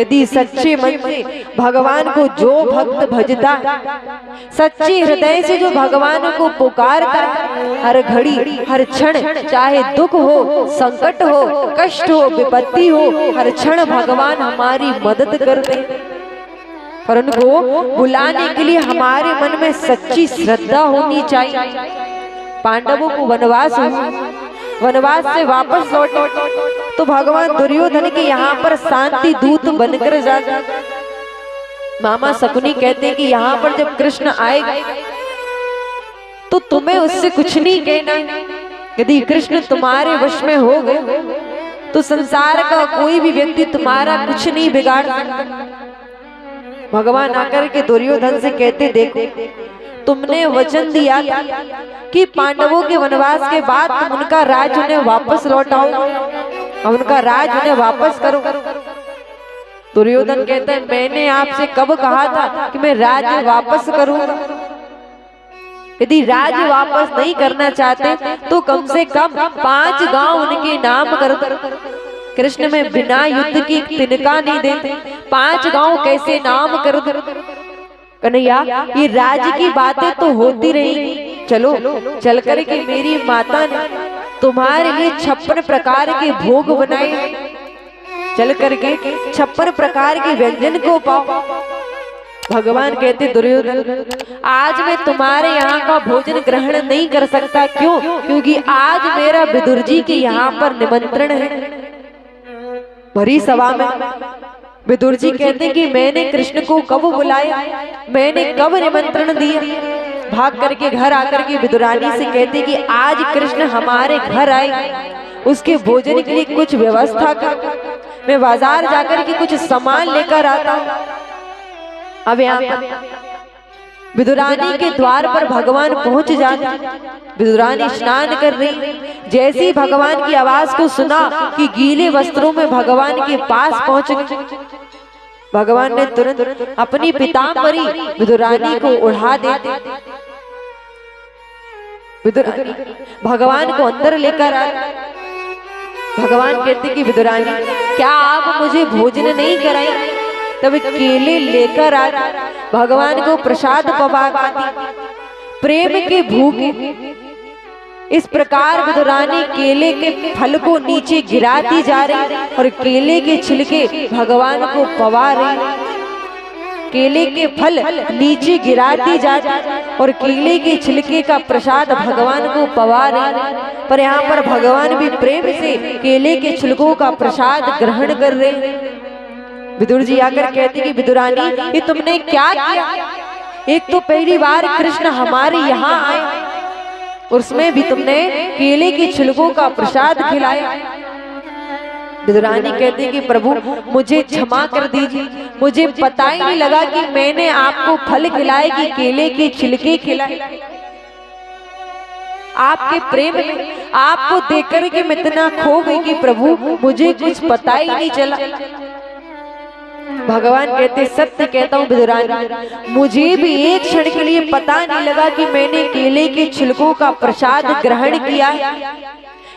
यदि सच्चे मन से भगवान को जो भक्त भजता, सच्चे हृदय से जो भगवान को पुकारता, हर घड़ी हर क्षण, चाहे दुख हो, संकट हो, कष्ट हो, विपत्ति हो, हर क्षण भगवान हमारी मदद करते। पर उनको बुलाने के लिए हमारे मन में सच्ची श्रद्धा होनी चाहिए। पांडवों को वनवास हुआ, वनवास से वापस लौटे तो भगवान दुर्योधन के यहाँ पर शांति दूत बनकर जाते। मामा शकुनी कहते हैं कि यहाँ पर जब कृष्ण आएगा तो तुम्हें उससे कुछ नहीं कहना। यदि कृष्ण तुम्हारे वश में हो गए तो संसार का कोई भी व्यक्ति तुम्हारा कुछ नहीं बिगाड़ सकता। भगवान आकर के दुर्योधन से कहते, देखो तुमने वचन दिया था कि पांडवों के वनवास के बाद तुम उनका राज उन्हें वापस लौटाओ, उनका राज उन्हें वापस करो। दुर्योधन कहता है, मैंने आपसे कब कहा था कि मैं राज वापस करूंगा? यदि राज वापस नहीं करना चाहते तो कम से कम 5 गांव उनके नाम कर दो। कृष्ण में बिना युद्ध की तिनका नहीं देते, 5 गांव कैसे नाम कर दो? कन्हैया ये राज की बातें तो होती रही, चलो चल कर के मेरी माता ने तुम्हारे लिए 56 प्रकार के भोग बनाए, चल करके 56 प्रकार के व्यंजन को पाओ। भगवान कहते, दुर्योधन आज मैं तुम्हारे यहाँ का भोजन ग्रहण नहीं कर सकता। क्यों? क्योंकि आज मेरा विदुर जी के यहाँ पर निमंत्रण है। भरी सभा में विदुर जी कहते कि मैंने कृष्ण को कब बुलाया, मैंने कब निमंत्रण दिया। भाग करके घर आकर के विदुरानी से कहते कि आज कृष्ण हमारे घर आए, उसके भोजन के लिए कुछ व्यवस्था कर, मैं बाजार जाकर के कुछ सामान लेकर आता हूँ। अब यहाँ विदुरानी के द्वार पर भगवान पहुंच जाते। विदुरानी स्नान कर रही, जैसे ही भगवान की आवाज को सुना कि गीले वस्त्रों में भगवान के पास पहुंच गए। भगवान ने तुरंत अपनी पीतांबरी विदुरानी को उड़ा देते। विदुरानी भगवान को अंदर लेकर आए। भगवान कहते कि विदुरानी क्या आप मुझे भोजन नहीं कराएं? तब केले लेकर आ भगवान को प्रसाद पवाती, प्रेम के भूखे। इस प्रकार विदुरानी केले के फल को नीचे गिराती जा रही और केले के छिलके भगवान को पवा रही। केले के फल नीचे गिराती जा रही और केले के छिलके का प्रसाद भगवान को पवा रही। पर यहाँ पर भगवान भी प्रेम से केले के छिलकों का प्रसाद ग्रहण कर रहे। विदुर जी आकर कहते कि विदुरानी ये तुमने क्या किया? एक तो पहली बार कृष्ण हमारे यहाँ आए, उसमें भी तुमने केले के छिलकों का प्रसाद खिलाया। विदुरानी कहते कि प्रभु मुझे क्षमा कर दीजिए, मुझे पता ही नहीं लगा कि मैंने आपको फल खिलाए कि केले के छिलके खिलाए। आपके प्रेम में आपको देख कर के मैं इतना खो गई कि प्रभु मुझे कुछ पता ही नहीं चला। भगवान कहते सत्य कहता हूँ विदुरानी, मुझे भी एक क्षण के लिए पता नहीं लगा कि मैंने केले के छिलकों का प्रसाद ग्रहण किया।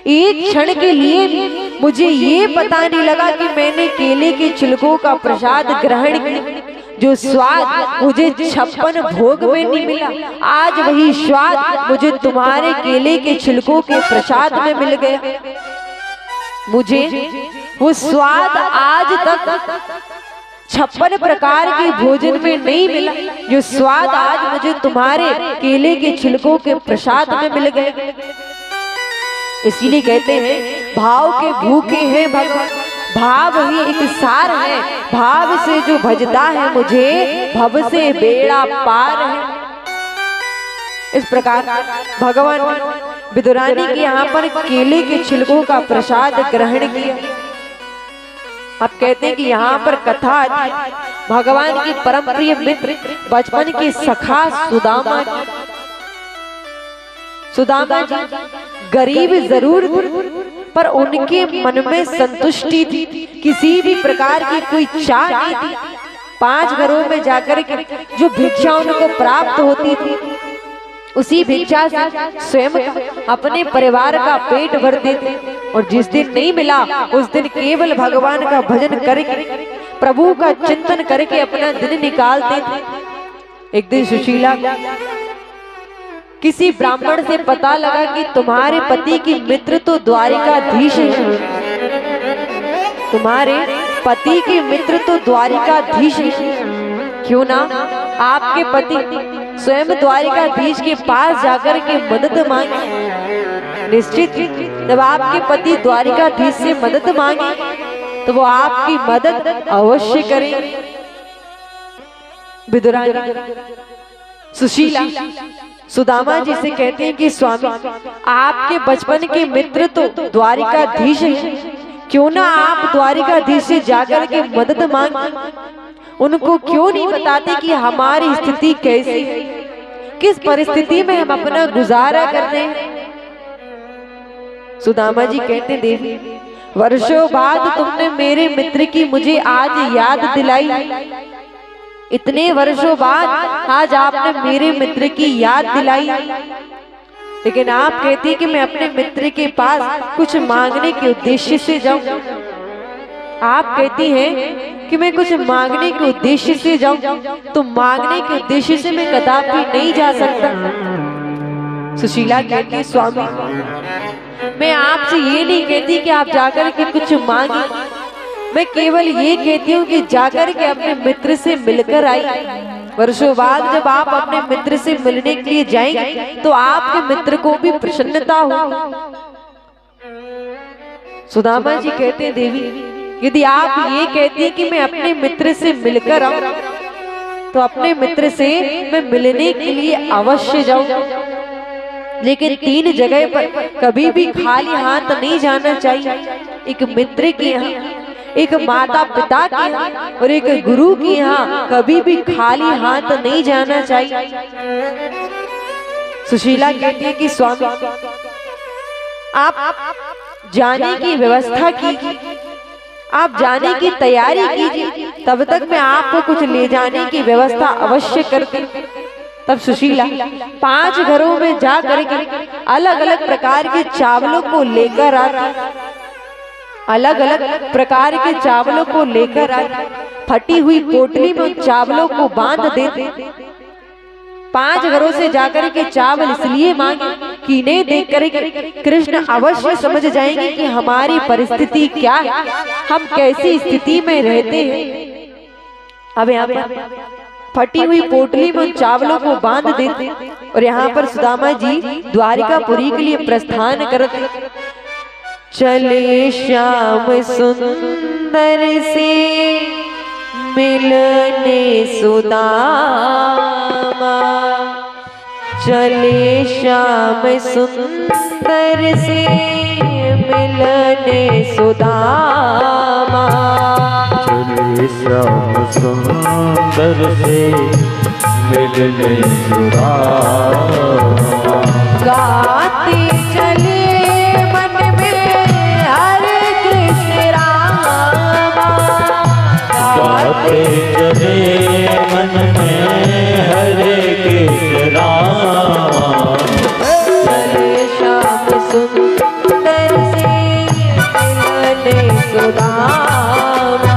एक क्षण के लिए मुझे ये पता नहीं लगा कि मैंने केले के छिलकों का प्रसाद ग्रहण किया। जो स्वाद मुझे 56 भोग में नहीं मिला, आज वही स्वाद मुझे तुम्हारे केले के छिलकों के प्रसाद में मिल गया। मुझे वो स्वाद आज तक 56 प्रकार के भोजन में नहीं मिला, जो स्वाद आज मुझे तुम्हारे केले के छिलकों के प्रसाद में मिल गए। इसीलिए कहते हैं भाव के भूखे हैं भगवान, भाव ही एक सार है, भाव से जो भजता है मुझे भव से बेड़ा पार है। इस प्रकार भगवान विदुरानी के यहाँ पर केले के छिलकों का प्रसाद ग्रहण किया। अब कहते हैं कि यहाँ पर कथा आती भगवान की परम प्रिय मित्र बचपन के सखा सुदामा। सुदामा जी गरीब जरूर पर उनके मन में संतुष्टि थी, किसी भी प्रकार की कोई चाह नहीं थी। 5 घरों में जाकर के जो भिक्षा उनको प्राप्त होती थी उसी भिक्षा से स्वयं अपने परिवार का पेट भरते थे। और जिस दिन नहीं मिला उस दिन केवल भगवान का भजन करके प्रभु का चिंतन करके अपना दिन निकालते थे। एक दिन सुशीला किसी ब्राह्मण से पता लगा कि तुम्हारे पति की मित्र तो द्वारिकाधीश है, तुम्हारे पति के मित्र तो द्वारिकाधीश है, क्यों ना आपके पति स्वयं द्वारिकाधीश के पास जाकर के मदद मांगे। निश्चित जब आपके पति द्वारिकाधीश से मदद मांगे तो वो आपकी मदद अवश्य करें। विदुरानी सुशीला सुदामा जी से कहते हैं कि स्वामी, आपके बचपन के मित्र तो द्वारिकाधीश हैं, क्यों ना आप द्वारिकाधीश से जाकर के मदद मांगे। उनको क्यों नहीं बताते कि हमारी स्थिति कैसी है, किस परिस्थिति में हम अपना गुजारा कर रहे हैं। सुदामा जी कहते हैं, देवी वर्षों बाद तुमने मेरे मित्र की मुझे आज याद दिलाई। इतने वर्षों बाद आज आपने मेरे मित्र की याद दिलाई, लेकिन आप कहती कि मैं अपने मित्र के पास कुछ मांगने के उद्देश्य से जाऊं। आप कहती हैं कि मैं कुछ मांगने के उद्देश्य से जाऊं, तो मांगने के उद्देश्य से मैं कदापि नहीं जा सकता। सुशीला कहती है, स्वामी मैं आपसे ये नहीं कहती कि आप जाकर के कुछ मांगे, मैं केवल ये कहती हूँ कि जाकर के अपने मित्र से मिलकर आई। वर्षों बाद जब आप अपने मित्र से मिलने के लिए जाएंगे तो आपके मित्र को भी प्रसन्नता हो। सुदामा जी कहते हैं, देवी यदि आप ये कहती हैं कि मैं अपने मित्र से मिलकर आऊं, तो अपने मित्र से मैं मिलने के लिए अवश्य जाऊं, लेकिन 3 जगह पर कभी भी खाली हाथ नहीं जाना चाहिए। एक मित्र के यहाँ, एक माता पिता के यहाँ और एक गुरु के यहाँ कभी भी खाली हाथ नहीं जाना चाहिए। सुशीला कहती है कि स्वामी आप जाने की व्यवस्था कीजिए, आप जाने की तैयारी कीजिए, तब तक मैं आपको कुछ ले जाने की व्यवस्था अवश्य करती। तब सुशीला 5 घरों में जा करके अलग अलग प्रकार के चावलों को लेकर आती, अलग अलग प्रकार के चावलों को लेकर आती, फटी हुई पोटली में उन चावलों को बांध देते। 5 घरों से जाकर के चावल इसलिए मांगे कि इन्हें देख कर कृष्ण अवश्य समझ जाएंगे कि हमारी परिस्थिति क्या है, हम कैसी स्थिति में रहते हैं। अब यहाँ पर फटी हुई पोटली में उन चावलों को बांध देते और यहाँ पर सुदामा जी द्वारिकापुरी के लिए प्रस्थान करते। चले श्याम सुंदर से मिलने सुदामा, चले श्याम सुंदर से मिलने सुदामा, चले श्याम सुंदर से मिलने सुदामा, गाते चले मन में हरे कृष्ण रामा, गाते चले मन में हरे कृष्ण रामा, चले श्याम सुंदर से मिलने सुदामा,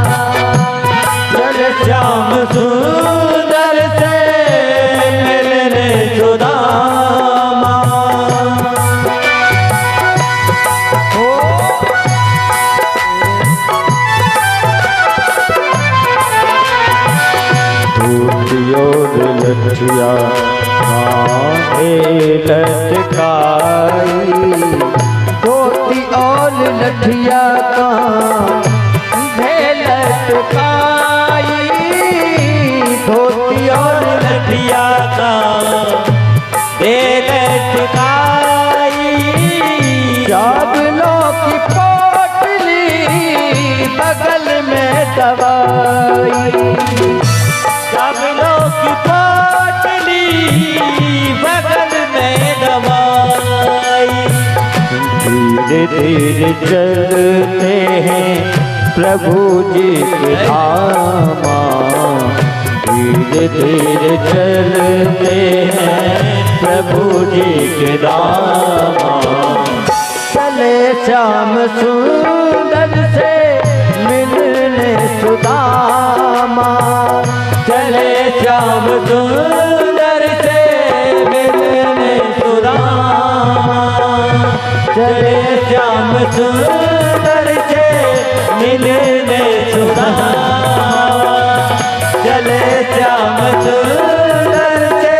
चले श्याम सुंदर से मिलने सुदामा। लठिया कांधे लटकाई, धोती और लठिया कांधे लटकाई, धोती और लठिया कांधे लटकाई, चावलों की पोटली बगल में दबाई, चावलों की पोटली बगल में दबाई। धीरे धीरे चलते हैं प्रभु जी के धामा, धीरे धीरे चलते हैं प्रभु जी के धामा, चले श्याम सुंदर से मिलने सुदामा। चले श्याम सुंदर से मिलने सुदामा, चले श्याम सुंदर से मिलने सुदामा, चले श्याम सुंदर से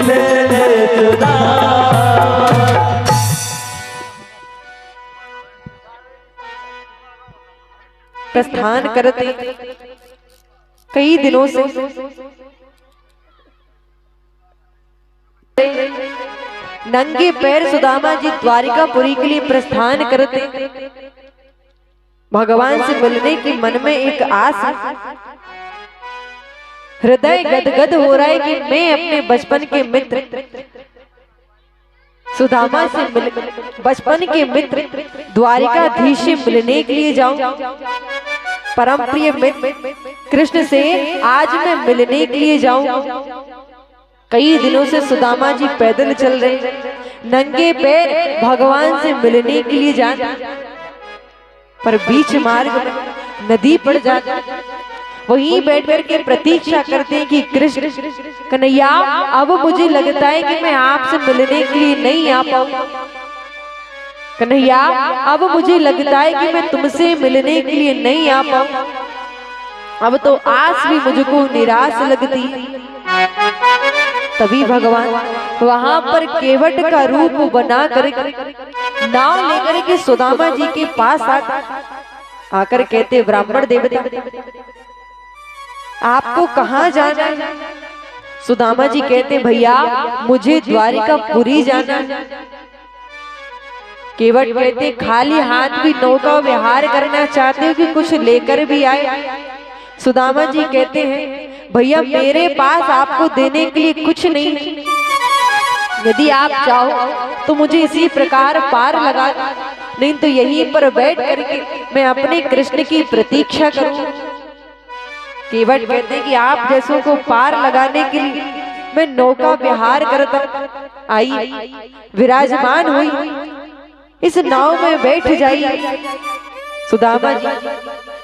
मिलने सुदामा। प्रस्थान करते कई दिनों से नंगे पैर सुदामा जी द्वारिकापुरी के लिए प्रस्थान करते। भगवान से मिलने की मन में एक आस, हृदय गदगद हो रहा है कि मैं अपने बचपन के मित्र सुदामा से मिल, बचपन के मित्र द्वारिकाधीश से मिलने के लिए जाऊं। परम प्रिय मित्र कृष्ण से आज मैं मिलने के लिए जाऊं। कई दिनों से सुदामा जी पैदल चल रहे, नंगे पैर भगवान से मिलने के लिए जाते, पर बीच मार्ग में नदी पड़ जाती। वहीं बैठ कर के प्रतीक्षा करते हैं कि कृष्ण कन्हैया अब मुझे लगता है कि मैं आपसे मिलने के लिए नहीं आ पाऊंगा। कन्हैया अब मुझे लगता है कि मैं तुमसे मिलने के लिए नहीं आ पाऊंगा। अब तो आस भी मुझको निराश लगती। तभी भगवान वहां पर केवट का रूप बना कर नाव लेकर के सुदामा जी के पास आकर कहते, ब्राह्मण देवता आपको कहाँ जाना है? सुदामा जी कहते, भैया मुझे द्वारिकापुरी जाना है। केवट कहते, खाली हाथ भी नौका विहार करना चाहते हो कि कुछ लेकर भी आए? सुदामा जी कहते हैं, भैया मेरे पास आपको देने के लिए कुछ नहीं, यदि आप चाहो तो मुझे इसी प्रकार पार लगा, नहीं तो यहीं पर बैठ करके मैं अपने कृष्ण की प्रतीक्षा करूं। केवट कहते कि आप जैसों को पार लगाने के लिए मैं नौका विहार करता आई, विराजमान हुई, इस नाव में बैठ जाइए। सुदामा जी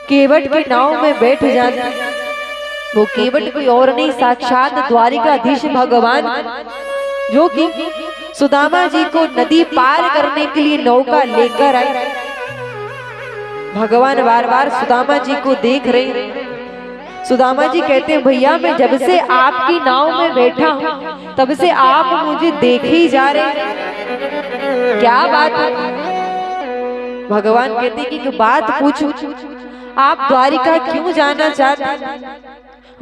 केवट की नाव में बैठ जाते। वो केवट कोई और नहीं, साक्षात द्वारिकाधीश भगवान, जो कि सुदामा जी को नदी पार करने के लिए नौका लेकर आए। भगवान बार बार सुदामा जी को देख रहे। सुदामा जी कहते हैं, भैया मैं जब से आपकी नाव में बैठा हूं तब से आप मुझे देखे ही जा रहे, क्या बात है? भगवान कहते हैं कि बात पूछूं, आप द्वारिका क्यों जाना चाहते हैं?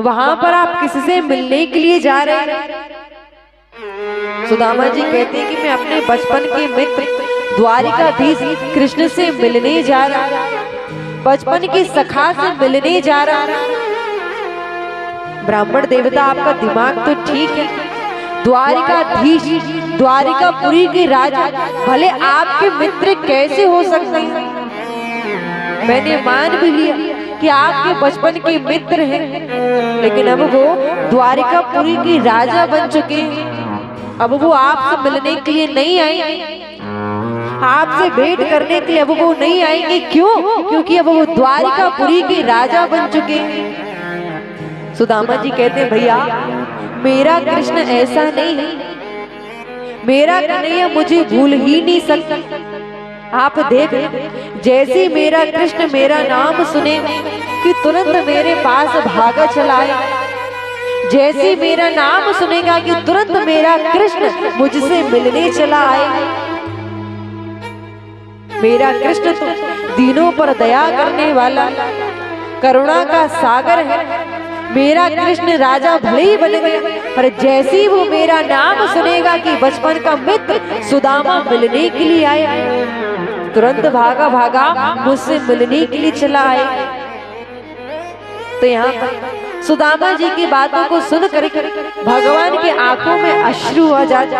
वहां पर आप किससे मिलने के लिए जा रहे हैं? सुदामा जी कहते हैं कि मैं अपने बचपन के मित्र द्वारिकाधीश कृष्ण से मिलने जा रहा, बचपन की सखा से मिलने जा रहा। ब्राह्मण देवता आपका दिमाग तो ठीक है, द्वारिकाधीश द्वारिकापुरी के राजा भले आपके मित्र कैसे हो सकते हैं? मैंने मान भी लिया कि आपके बचपन के मित्र हैं, लेकिन अब वो द्वारिकापुरी के राजा बन चुके हैं। अब वो आपसे मिलने के लिए नहीं आएंगे, आपसे भेंट करने के लिए अब वो नहीं आएंगे। क्यों? क्योंकि अब वो द्वारिकापुरी के राजा बन चुके हैं। सुदामा जी कहते, भैया मेरा कृष्ण ऐसा नहीं है, मेरा कन्हैया मुझे भूल ही नहीं सकता। आप देख, जैसे मेरा कृष्ण मेरा नाम सुने कि तुरंत मेरे पास भागा चला आए, जैसे मेरा नाम सुनेगा कि तुरंत मेरा कृष्ण मुझसे मिलने चला आए। मेरा कृष्ण तो दीनों पर दया करने वाला करुणा का सागर है। मेरा कृष्ण राजा भले ही बन गया, पर जैसे ही वो मेरा नाम सुनेगा कि बचपन का मित्र सुदामा मिलने के लिए आए, तुरंत भागा भागा मुझसे मिलने के लिए चला आए। तो यहाँ पर सुदामा जी की बातों को सुन कर भगवान के आंखों में अश्रु आ जाते।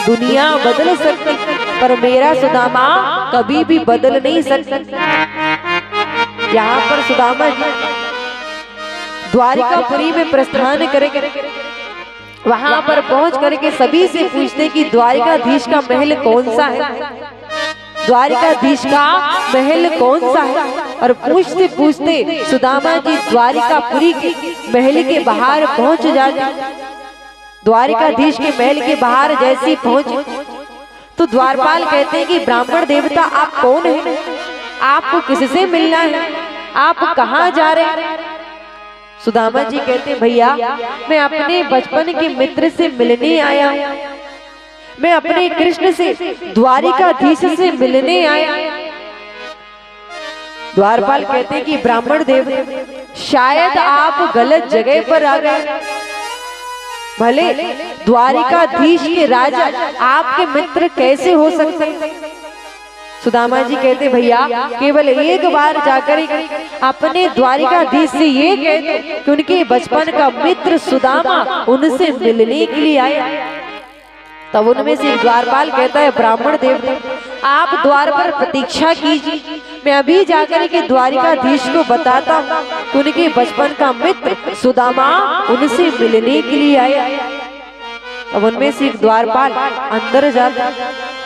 दुनिया बदल सकती पर मेरा सुदामा कभी भी बदल नहीं सकता। यहाँ पर सुदामा जी द्वारिकापुरी में प्रस्थान करेंगे। वहां पर पहुंच करके सभी से पूछते कि द्वारिकाधीश का महल कौन सा है। द्वारिकाधीश का महल कौन सा है। और पूछते पूछते सुदामा जी द्वारिकापुरी के महल के बाहर पहुंच जाते। द्वारिकाधीश के महल के बाहर जैसे पहुंचे तो द्वारपाल कहते हैं कि ब्राह्मण देवता आप कौन हैं, आपको किससे मिलना है, आप कहाँ जा रहे हैं। सुदामा जी कहते भैया मैं अपने बचपन के मित्र से मिलने आया हूं, मैं अपने कृष्ण से द्वारिकाधीश से मिलने आया। द्वारपाल कहते हैं कि ब्राह्मण देव शायद आप गलत जगह पर आ गए। भले द्वारिकाधीश के राजा आपके मित्र कैसे हो सकते हैं। सुदामा जी कहते भैया केवल एक बार जाकर अपने द्वारिकाधीश से ये कहते कि उनके बचपन का मित्र सुदामा उनसे मिलने के लिए आया। तब उनमें से द्वारपाल कहता है ब्राह्मण देव आप द्वार पर प्रतीक्षा कीजिए, मैं अभी जाकर के द्वारिकाधीश को बताता हूँ कि उनके बचपन का मित्र सुदामा उनसे मिलने के लिए आया। अब उनमें से एक द्वारपाल अंदर जाता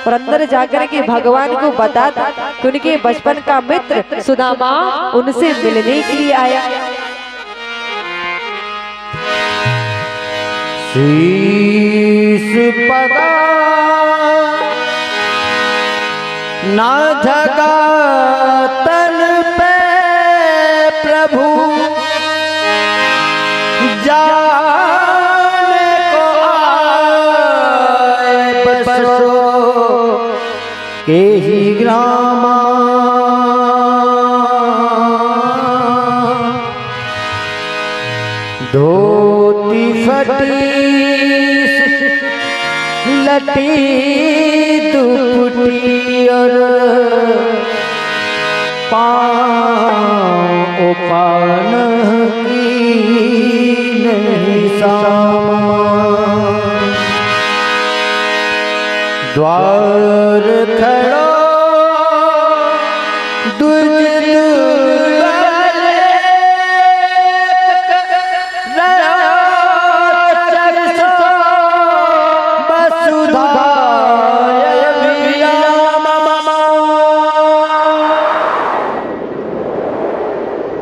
और अंदर जाकर के भगवान को बताता कि उनके बचपन का मित्र सुदामा उनसे मिलने के लिए आया। शीश पगा ना जगा तन पे प्रभु जाने को आए बसो के ही ग्रामा धोती फटी लटी दुपटी और पाँव पान की नहीं सामान द्वार खड़ो दुज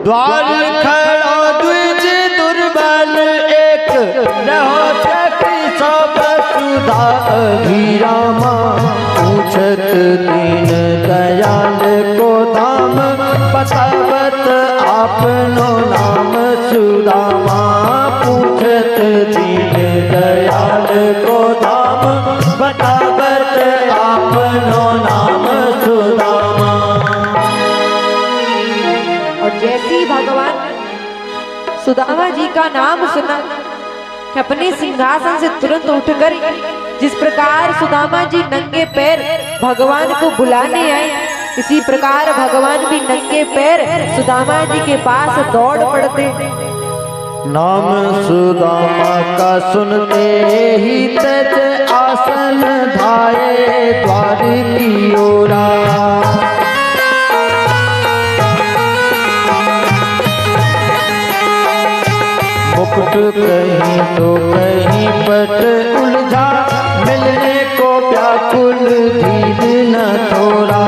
द्वार खड़ा द्विज दुर्बल एक रहो सखी सब सुधा अभिरामा पूछत दीन दयाल को धाम बतावत आपनो नाम सुदामा पूछत दीन दयाल को धाम बतावत आपनो नाम सुदामा। जैसी भगवान सुदामा जी का नाम सुना कि अपने सिंहासन से तुरंत उठकर जिस प्रकार सुदामा जी नंगे पैर भगवान को बुलाने आए, इसी प्रकार भगवान भी नंगे पैर सुदामा जी के पास दौड़ पड़ते। नाम सुदामा का सुनते ही तज आसन धाये द्वार की ओरा मुकुट कहीं तो कहीं पट उलझा मिलने को व्याकुल धीर न थोड़ा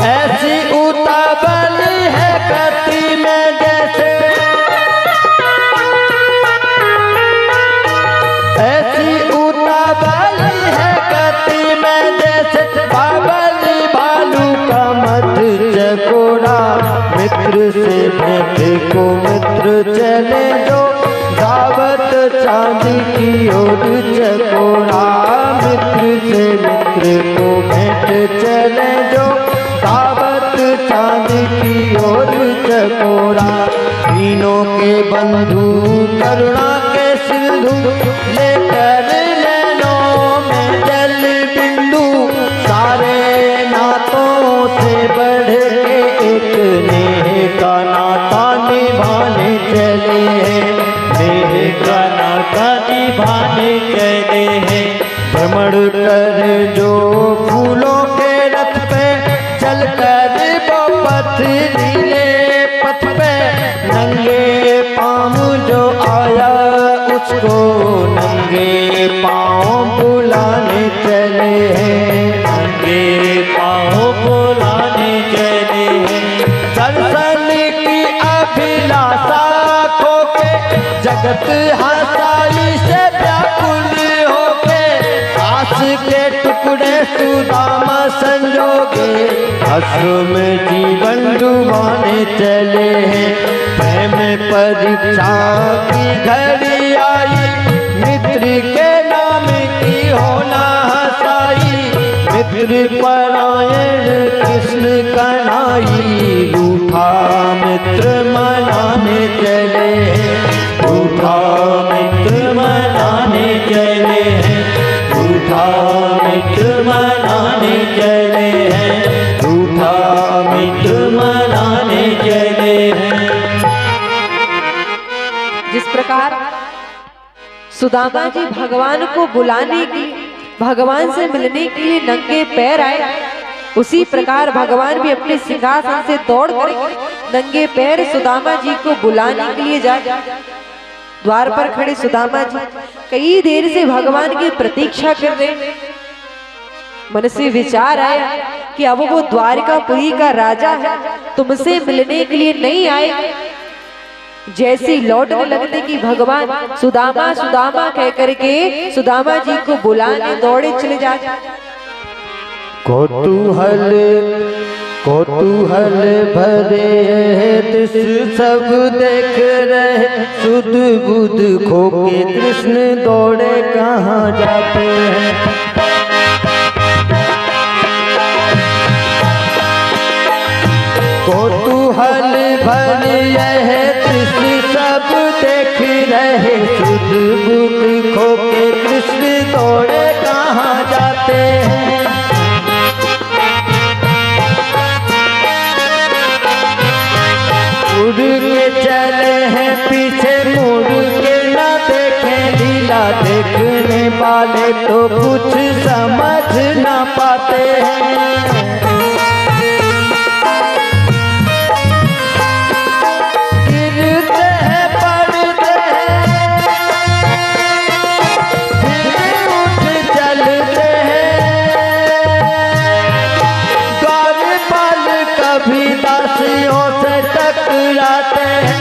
ऐसी उतावल है गति में जैसे ऐसी उतावल है गति में जैसे बाबली भालू का मत चकोड़ा मित्र से भेंट को मित्र चले जो दावत चांदी की ओर चकोड़ा मित्र से मित्र को भेंट चले जो दावत चांदी की ओर चकोड़ा तीनों के बंधु करुणा के सिंधु लेकर नैनों में जल बिंदु सारे नातों से बढ़ के एक नेह का नाता निभाने चले हैं नेह का नाता निभाने चले हैं भ्रमण कर जो फूलों के रथ पे चल कर वो पथरीले पथ पे नंगे पाँव जो आया जगत हसाई से व्याकुल होके आस के टुकड़े सुदामा संजोगे अश्रु में जीवन डुबाने चले हैं। प्रेम परीक्षा की घड़ी आई मित्र के नाम की होना हसाई। मित्र परायण कृष्ण कन्हई रूठा मित्र मनाने चले हैं। रूठा मित्र मनाने चले हैं। रूठा मित्र मनाने चले हैं। रूठा मित्र मनाने चले हैं। जिस प्रकार सुदामा जी भगवान को बुलाने की, भगवान से मिलने के लिए नंगे पैर आए, उसी प्रकार भगवान भी अपने सिंहासन से दौड़ कर नंगे पैर सुदामा जी को बुलाने के लिए जाए। द्वार पर खड़े सुदामा जी कई देर से भगवान की प्रतीक्षा कर रहे। मन से विचार आया कि अब वो द्वारिकापुरी का राजा है, तुमसे मिलने के लिए नहीं आए। जैसे लौटने लगते कि भगवान सुदामा सुदामा कह करके सुदामा जी को बुलाने दौड़े चले जाते। कौतूहल भरे दृश्य सब देख रहे सुध बुध खोके कृष्ण दौड़े कहाँ जाते हैं। कौतूहल भरे यह दृश्य सब देख रहे सुध बुध खोके कृष्ण दौड़े कहाँ जाते हैं। उड़ के चले हैं पीछे मुड़ के न देखें लीला देखने वाले तो कुछ समझ न पाते हैं। गिरते हैं पड़ते हैं फिर उठ चलते हैं। द्वारपाल कभी दासियों से टकराते हैं।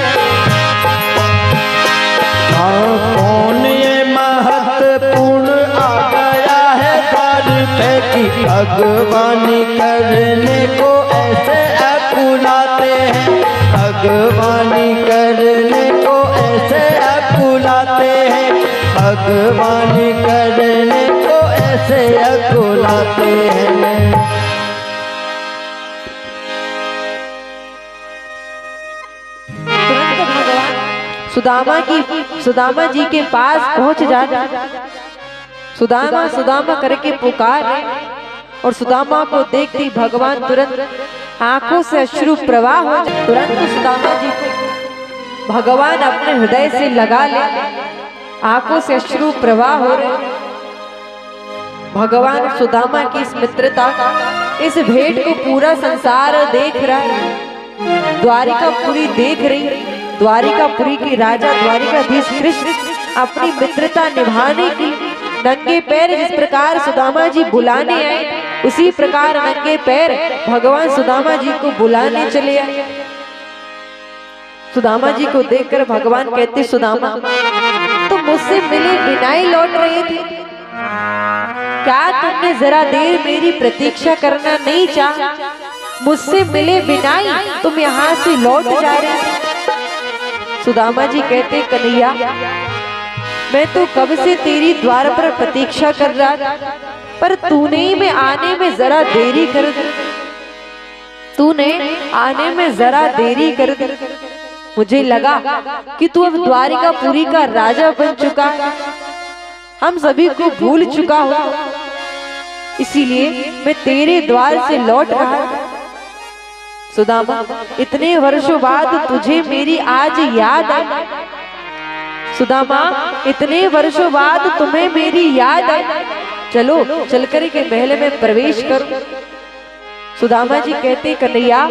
कौन ये महत्वपूर्ण आ गया है द्वार पे कि भगवानी करने को ऐसे अकुलाते हैं। भगवानी करने को ऐसे अकुलाते हैं। भगवानी करने को ऐसे अकुलाते हैं। सुदामा जी के पास पहुंच जाता। सुदामा सुदामा करके पुकार और सुदामा को देखते भगवान तुरंत आंखों से अश्रु प्रवाह हो जाए। तुरंत सुदामा जी को भगवान अपने हृदय से लगा ले, आंखों से अश्रु प्रवाह हो रहे। भगवान सुदामा की इस मित्रता, इस भेंट को पूरा संसार देख रहा है। द्वारिकापुरी देख रही। द्वारिकापुरी के राजा द्वारिकाधीश कृष्ण अपनी मित्रता निभाने की नंगे पैर जिस प्रकार सुदामा जी बुलाने आए, उसी प्रकार नंगे पैर भगवान सुदामा जी को बुलाने चले आए। सुदामा जी को देखकर भगवान कहते, सुदामा तुम मुझसे मिले बिना ही लौट रहे थे, क्या तुमने जरा देर मेरी प्रतीक्षा करना नहीं चाहा? मुझसे मिले बिना ही तुम यहाँ से लौट जा रहे थे। सुदामा जी कहते, कन्हैया मैं तो कब से तेरी द्वार पर प्रतीक्षा कर रहा था, पर तूने ही मैं आने में जरा देरी कर दी। तूने आने में जरा देरी कर दी। मुझे लगा कि तू अब द्वारिकापुरी का राजा बन चुका है, हम सभी को भूल चुका हो, इसीलिए मैं तेरे द्वार से लौट रहा था। सुदामा इतने वर्षों बाद तुझे मेरी आज याद आई। सुदामा इतने वर्षों बाद तुम्हें मेरी याद आई, चलो चलकर के महल में प्रवेश करो। सुदामा जी कहते, कन्हैया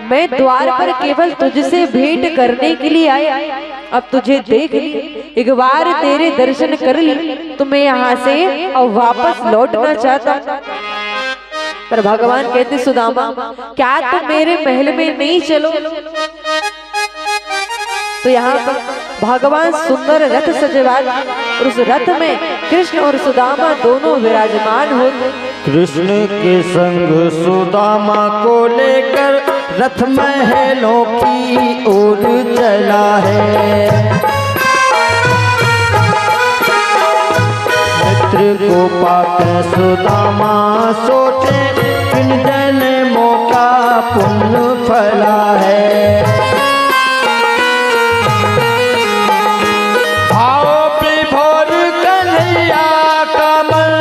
मैं द्वार पर केवल तुझसे भेंट करने के लिए आया, अब तुझे देख ली, एक बार तेरे दर्शन कर ली तो मैं यहाँ से अब वापस लौटना चाहता। पर भगवान कहते, सुदामा क्या तुम मेरे महल में नहीं चलो? तो यहाँ पर भगवान सुंदर रथ सजवाए और उस रथ में कृष्ण और सुदामा दोनों विराजमान होते। कृष्ण के संग सुदामा को लेकर रथ महलों की ओर चला है। मित्र को पाकर सुदामा सोचे किन जन्मों का पुण्य फला है। भाव विभोर कन्हैया का मन,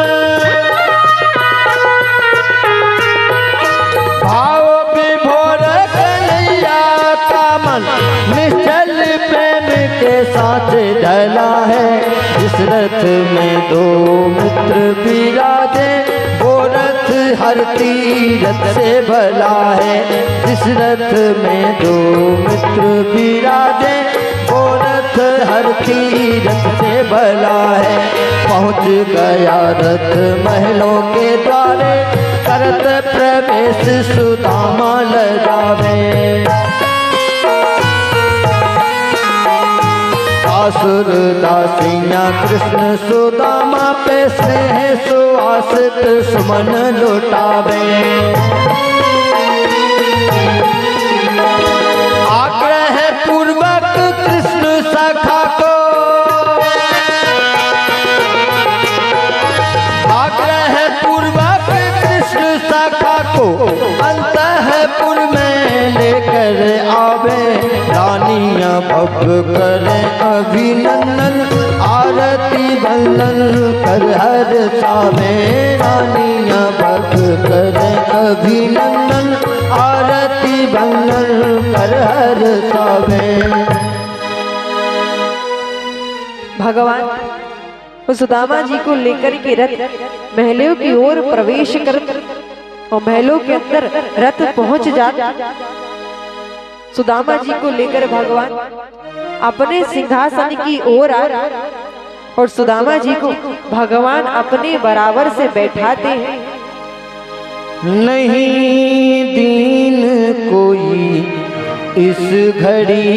भाव विभोर कन्हैया का मन निश्चल प्रेम के साथ ढला है। इस रथ में दो मित्र विराजे, वो रथ हर तीरथ से भला है। इस रथ में दो मित्र विराजे, वो रथ हर तीरथ से भला है। पहुँच गया रथ महलों के द्वारे, करत प्रवेश सुदामा लगावे। असुर दासियाँ कृष्ण सुदामा पे स्नेह सुहासित सुमन लुटावे। आग्रह पूर्वक कृष्ण सखा को, आग्रह पूर्वक कृष्ण सखा को अंतःपुर में लेकर आवे। रानियां भव करें अभिनंदन, आरती वंदन कर हर सावे। रानियां भव करें अभिनंदन, आरती वंदन कर हर सावे। भगवान उस सुदामा जी को लेकर के रथ महलों की ओर प्रवेश कर और महलों के अंदर रथ पहुंच जाता। सुदामा जी को लेकर भगवान अपने सिंहासन की ओर आ और सुदामा जी को भगवान अपने बराबर से बैठाते हैं। नहीं दीन कोई इस घड़ी,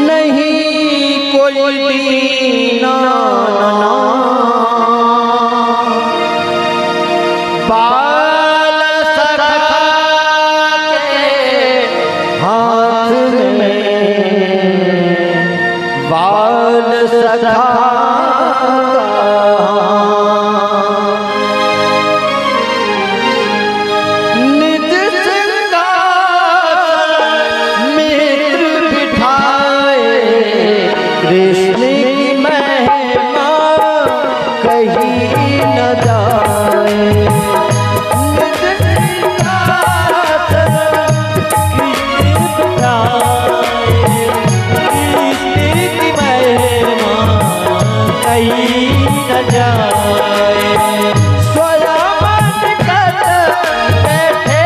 नहीं कोई दीना बाल सखा के हाथ में, बाल सखा निज सिंहासन मित्र बिठाए। कृष्ण की महिमा कहीं न जाए। निज सिंहासन कृष्ण बिठाए, कृष्ण की महिमा कहीं न जाए। स्वयं कर बैठे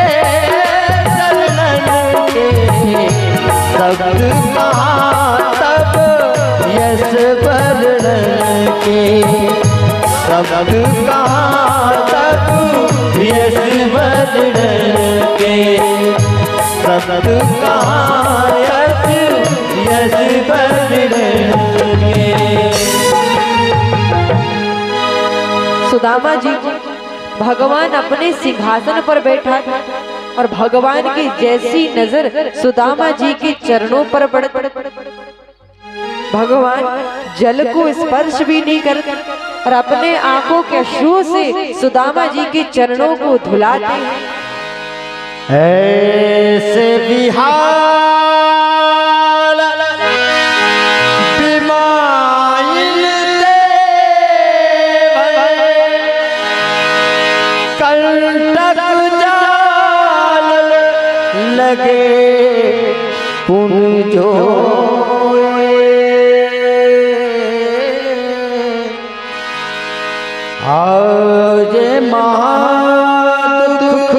चरणन के, शब्द कहाँ तब यश वर्णन के। शब्द कहाँ तब यश वर्णन के। शब्द कहाँ यश वर्णन के। सुदामा जी को भगवान अपने सिंहासन पर बैठा था और भगवान की जैसी नजर सुदामा जी के चरणों पर पड़ती, भगवान जल को स्पर्श भी नहीं करते और अपने आंखों के अश्रुओं से सुदामा जी के चरणों को धुलाते हैं। ऐसे बिहार बिमाइल कंटक जाल लगे पुन जो। आज महादुख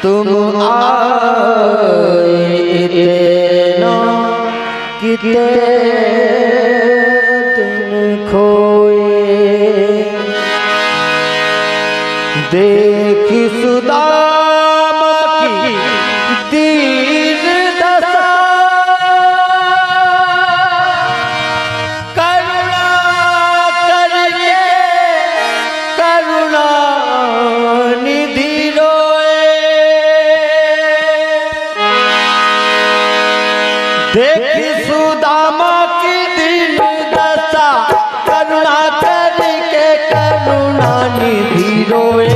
तुम आए इतना कितने दिन खोए। देख सुदामा की दीन दशा, करुणा करके करुणा निधि रोए। देख सुदामा की दीन दशा, करुणा करके करुणा निधि रोए।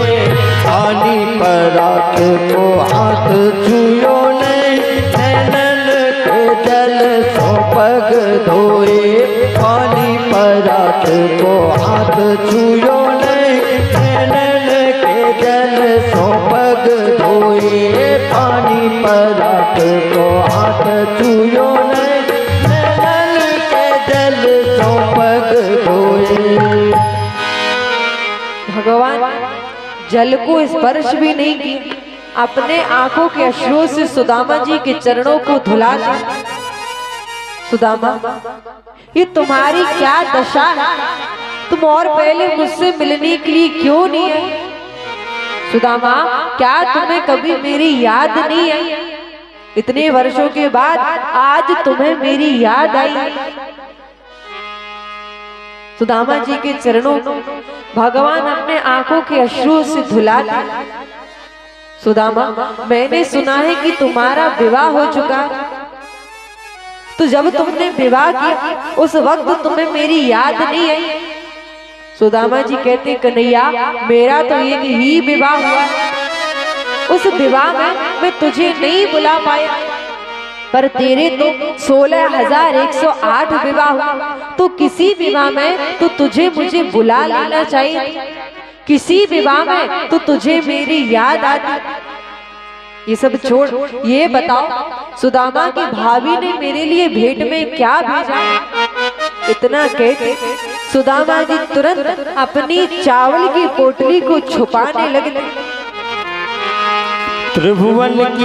पानी परात को हाथ छुयो नहीं, नैनन के जल सो पग धोए। पानी परात को हाथ छुयो नहीं, नैनन के जल सो पग धोए। पानी परात को हाथ छुयो नहीं, नैनन के जल सो पग धोए। भगवान जल को स्पर्श भी नहीं किया, अपने आंखों के अश्रुओं से सुदामा जी के चरणों को धुला दिया। सुदामा, ये तुम्हारी क्या दशा है? तुम और पहले मुझसे मिलने के लिए क्यों नहीं आई? सुदामा, क्या तुम्हें कभी मेरी याद नहीं आई? इतने वर्षों के बाद आज तुम्हें मेरी याद आई। सुदामा जी के चरणों को भगवान अपने आंखों के अश्रुओं से धुला दिया। सुदामा, मैंने सुना है कि तुम्हारा विवाह हो चुका, तो जब तुमने विवाह किया उस वक्त तुम्हें मेरी याद नहीं आई? सुदामा जी कहते, कन्हैया, मेरा तो एक ही विवाह हुआ, उस विवाह में मैं तुझे नहीं बुला पाया, पर तेरे तो 16,108 विवाह हुआ, तो किसी विवाह में तो तुझे मुझे बुला लेना चाहिए, किसी विवाह में तो तुझे मेरी याद आती। ये सब छोड़, ये बताओ सुदामा की भाभी ने मेरे लिए भेंट में क्या भेजा? इतना कहते सुदामा जी तुरंत अपनी चावल की पोटली को छुपाने लगे। त्रिभुवन की